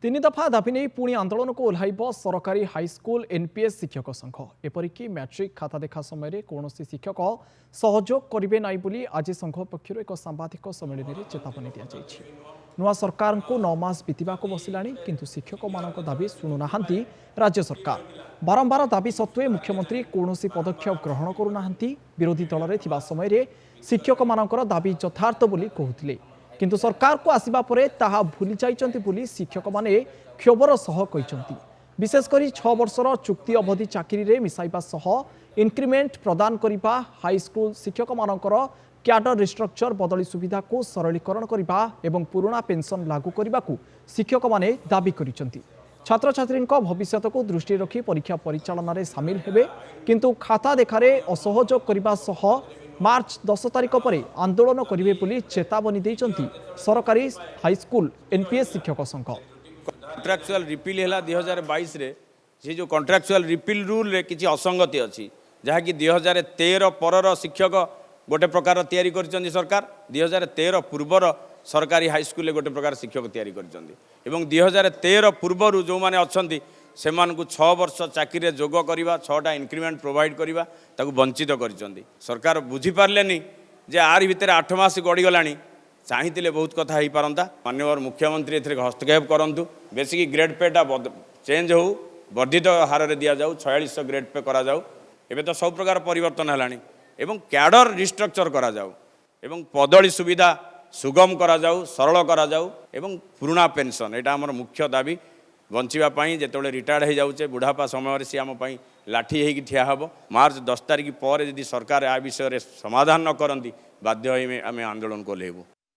तीन दफा दाबी नहीं पुणी आंदोलन को ओह्लैब सरकारी हाईस्कल एनपीएस शिक्षक संघ एपरिक मैट्रिक खाता देखा समय कौन शिक्षक सहयोग करेंगे ना बोली आज संघ पक्षर एक सांबादिक सम्मेलन में चेतावनी दी नुआ सरकार को 9 मास बीतवा बसला किंतु शिक्षक मान दाबी शुणुना राज्य सरकार बारंबार दाबी सत्वे मुख्यमंत्री कौन पदक्षेप ग्रहण करूना विरोधी दल में समय शिक्षक मान दाबी यथार्थ बोली कहते किंतु सरकार को आसिबा परे ताहा भूली जाइचंती बोली शिक्षक माने क्षोभर सह कहिचंती विशेषकर 6 वर्षर चुक्ति अवधि चाकरी रे मिसाइबा सह इंक्रीमेंट प्रदान करिबा हाई स्कूल शिक्षक मानकर क्याडर रिस्ट्रक्चर बदली सुविधा को सरलीकरण करिबा एवं पुराना पेंशन लागू करने को शिक्षक माने दाबी करिचंती छात्र छात्री भविष्य को दृष्टि रखी परीक्षा परिचालन में सामिल हेबे किंतु खाता देखारे असहयोग करने सह मार्च 10 तारिख पर आंदोलन करेंगे बोली चेतावनी देइचंती सरकारी हाईस्कल एनपीएस शिक्षक संघ। कॉन्ट्रैक्चुअल रिपील है 2022 रे जे जो कॉन्ट्रैक्चुअल रिपील रूल रे किसी असंगति अच्छी जहाँकि 2013 पर शिक्षक गोटे प्रकार तैयारी कर सरकार 2013 पूर्वर सरकारी हाईस्कल गोटे प्रकार शिक्षक तैयारी कर 2013 पूर्वर जो मैंने अच्छा से 6 वर्ष चाकरी जोग करवा 6टा इंक्रीमेंट प्रोवाइड करवा ताकू वंचित कर सरकार बुझीपारे जे आर भितर 8 मास गड़ीगला चाहिए बहुत कथा हो पारंता माननीय मुख्यमंत्री हस्तक्षेप करूँ बेसिक ग्रेड पेटा चेंज हो वर्धित हार में दि जाऊ 4600 ग्रेड पे करा जाऊ एबे तो सब प्रकार परिवर्तन है एवं कैडर रिस्ट्रक्चर करा जाऊ एवं पदवी सुविधा सुगम करा जाऊ सरल करा जाऊ एवं पुराना पेंशन यहाँ आम मुख्य दाबी बंचापी जिते रिटायर्ड हो जाऊे बुढ़ापा समय सी आम लाठी होगी ठिया हम मार्च 10 तारिख पर यदि सरकार आ विषय समाधान न करती बाध्य आम आंदोलन को लेबू।